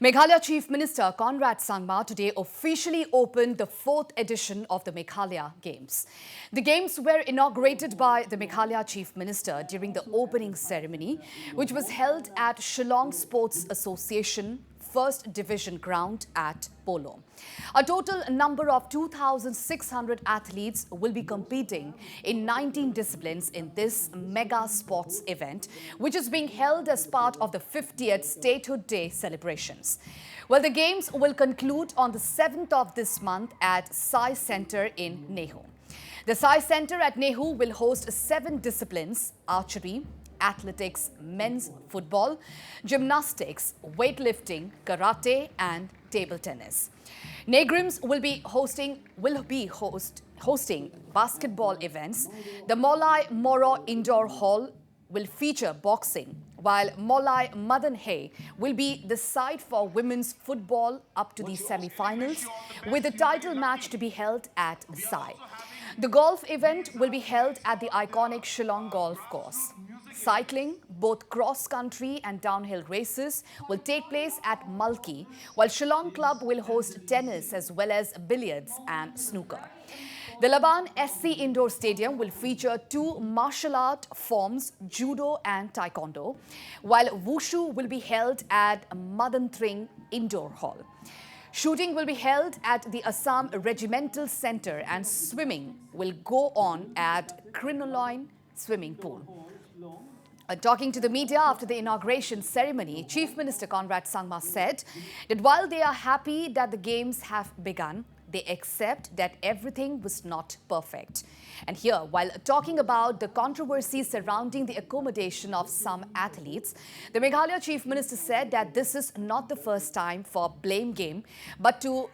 Meghalaya Chief Minister Conrad Sangma today officially opened the 4th edition of the Meghalaya Games. The Games were inaugurated by the Meghalaya Chief Minister during the opening ceremony, which was held at Shillong Sports Association, 1st Division ground at Polo. A total number of 2,600 athletes will be competing in 19 disciplines in this mega sports event, which is being held as part of the 50th Statehood Day Celebrations. Well, the Games will conclude on the 7th of this month at SAI Centre in NEHU. The SAI Centre at NEHU will host 7 disciplines: archery, athletics, men's football, gymnastics, weightlifting, karate and table tennis. NEHU will be hosting basketball events. The Molai Moro Indoor Hall will feature boxing, while Molai Madanhe will be the site for women's football up to the semi-finals, with the title match to be held at SAI. The golf event will be held at the iconic Shillong Golf Course. Cycling, both cross-country and downhill races, will take place at Mulki, while Shillong Club will host tennis as well as billiards and snooker. The Laban SC Indoor Stadium will feature 2 martial art forms, judo and taekwondo, while wushu will be held at Madantring Indoor Hall. Shooting will be held at the Assam Regimental Centre and swimming will go on at Crinoline Swimming Pool. Talking to the media after the inauguration ceremony, Chief Minister Conrad Sangma said that while they are happy that the Games have begun, they accept that everything was not perfect. And here, while talking about the controversy surrounding the accommodation of some athletes, the Meghalaya Chief Minister said that this is not the first time for blame game, but to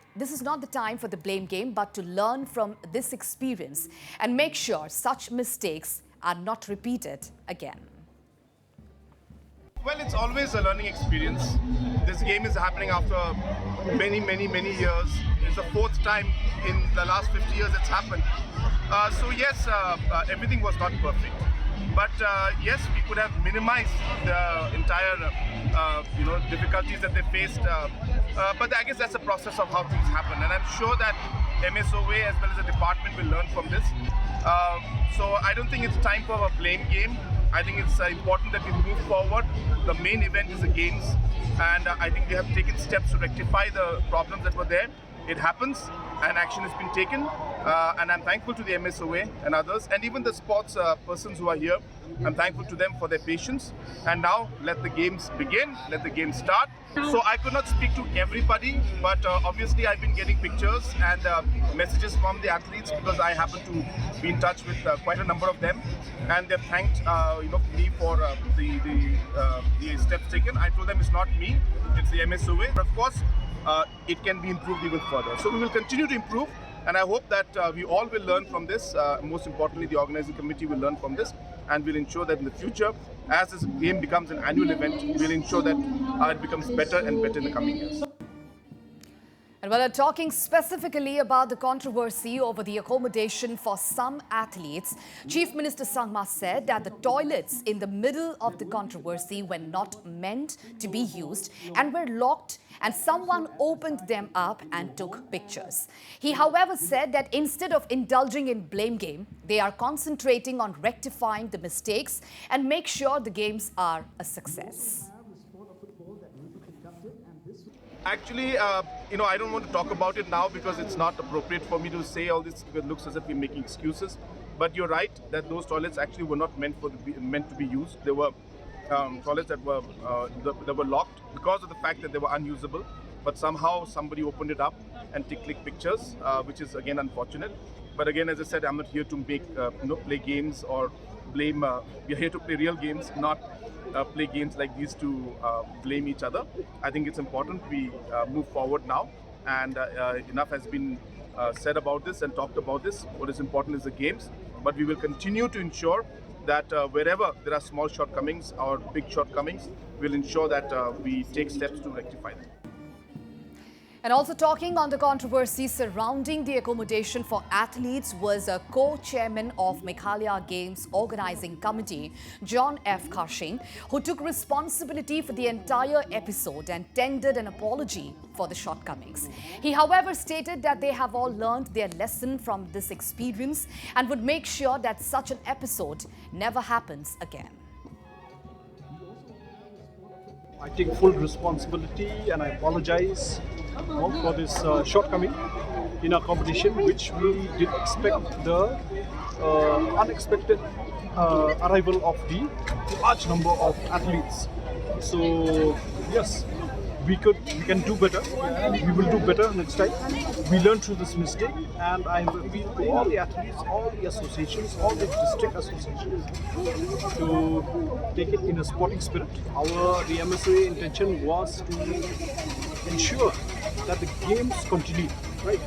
learn from this experience and make sure such mistakes are not repeated again. Well, it's always a learning experience. This game is happening after many years. It's the 4th time in the last 50 years it's happened. So yes, everything was not perfect. But yes, we could have minimized the entire difficulties that they faced. But I guess that's the process of how things happen. And I'm sure that MSOA as well as the department will learn from this. So I don't think it's time for a blame game. I think it's important that we move forward. The main event is the Games, and I think we have taken steps to rectify the problems that were there. It happens, and action has been taken, and I'm thankful to the MSOA and others, and even the sports persons who are here. I'm thankful to them for their patience. And now let the Games begin, let the Games start. So I could not speak to everybody, but obviously I've been getting pictures and messages from the athletes because I happen to be in touch with quite a number of them, and they've thanked me for the steps taken. I told them it's not me, it's the MSOA. But of course, it can be improved even further. So we will continue to improve, and I hope that we all will learn from this. Most importantly, the organizing committee will learn from this, and will ensure that in the future, as this game becomes an annual event, we'll ensure that it becomes better and better in the coming years. And while talking specifically about the controversy over the accommodation for some athletes, Chief Minister Sangma said that the toilets in the middle of the controversy were not meant to be used and were locked, and someone opened them up and took pictures. He, however, said that instead of indulging in blame game, they are concentrating on rectifying the mistakes and make sure the Games are a success. Actually, I don't want to talk about it now because it's not appropriate for me to say all this because it looks as if we're making excuses. But you're right that those toilets actually were not meant to be used. They were toilets that were locked because of the fact that they were unusable. But somehow somebody opened it up and clicked pictures, which is again unfortunate. But again, as I said, I'm not here to make play games or blame. We're here to play real games, not play games like these to blame each other. I think it's important we move forward now, and enough has been said about this and talked about this. What is important is the Games, but we will continue to ensure that wherever there are small shortcomings or big shortcomings, we'll ensure that we take steps to rectify them. And also talking on the controversy surrounding the accommodation for athletes was a co-chairman of Meghalaya Games Organising Committee, John F. Karshing, who took responsibility for the entire episode and tendered an apology for the shortcomings. He, however, stated that they have all learned their lesson from this experience and would make sure that such an episode never happens again. I take full responsibility and I apologize for this shortcoming in our competition, which we did expect the unexpected arrival of the large number of athletes. So yes, we can do better. We will do better next time. We learned through this mistake, and I appeal to all the athletes, all the associations, all the district associations to take it in a sporting spirit. The MSA intention was to ensure that the games continue, right?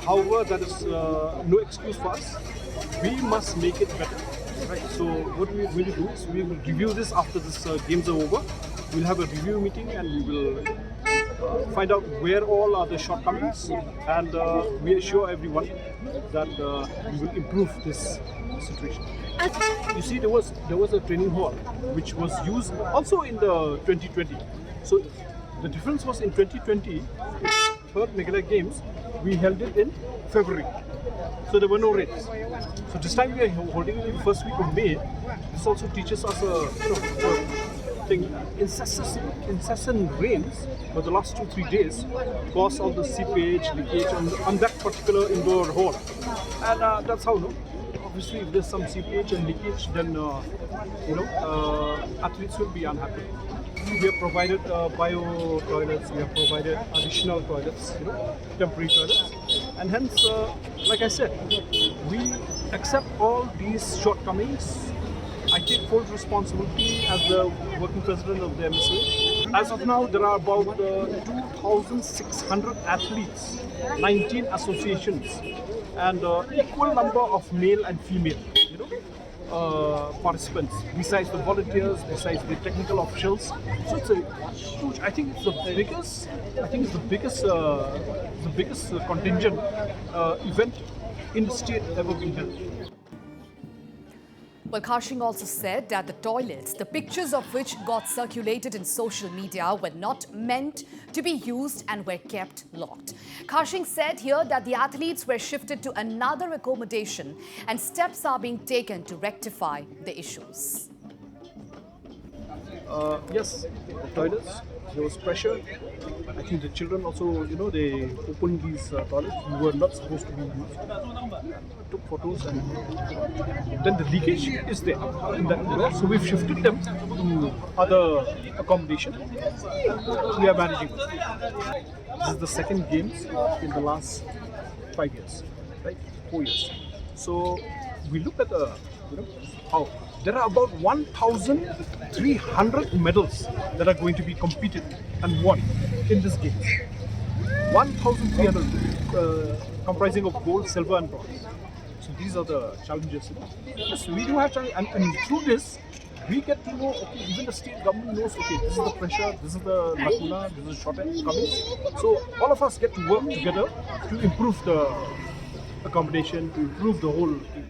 However, that is no excuse for us. We must make it better, right? So what we will do is we will review this after this games are over. We'll have a review meeting and we will find out where all are the shortcomings, and we assure everyone that we will improve this situation. You see, there was a training hall which was used also in the 2020. So the difference was in 2020, third Meghalaya Games, we held it in February. So there were no rains. So this time we are holding it in the first week of May. This also teaches us incessant rains for the last 2-3 days caused all the seepage, leakage on that particular indoor hall. And that's how, obviously if there's some seepage and leakage, then athletes will be unhappy. We have provided bio toilets, we have provided additional toilets, temporary toilets, and hence, like I said, we accept all these shortcomings. I take full responsibility as the working president of the MSA. As of now, there are about 2,600 athletes, 19 associations, and equal number of male and female, participants, besides the volunteers, besides the technical officials. So it's a huge. I think it's the biggest contingent event in the state ever been held. Well, Karshing also said that the toilets, the pictures of which got circulated in social media, were not meant to be used and were kept locked. Karshing said here that the athletes were shifted to another accommodation and steps are being taken to rectify the issues. Yes, the toilets, there was pressure. I think the children also, they opened these toilets. We were not supposed to be used. Took photos, and then the leakage is there in that. So we've shifted them to other accommodation. We are managing. This is the second games in the last 5 years, right? 4 years. So we look at how there are about 1,300 medals that are going to be competed and won in this game. 1,300 comprising of gold, silver and bronze. So these are the challenges. Yes, we do have challenges, and through this, we get to know, okay, even the state government knows, okay, this is the pressure, this is the lacuna, this is the shortcomings. So all of us get to work together to improve the accommodation, to improve the whole thing.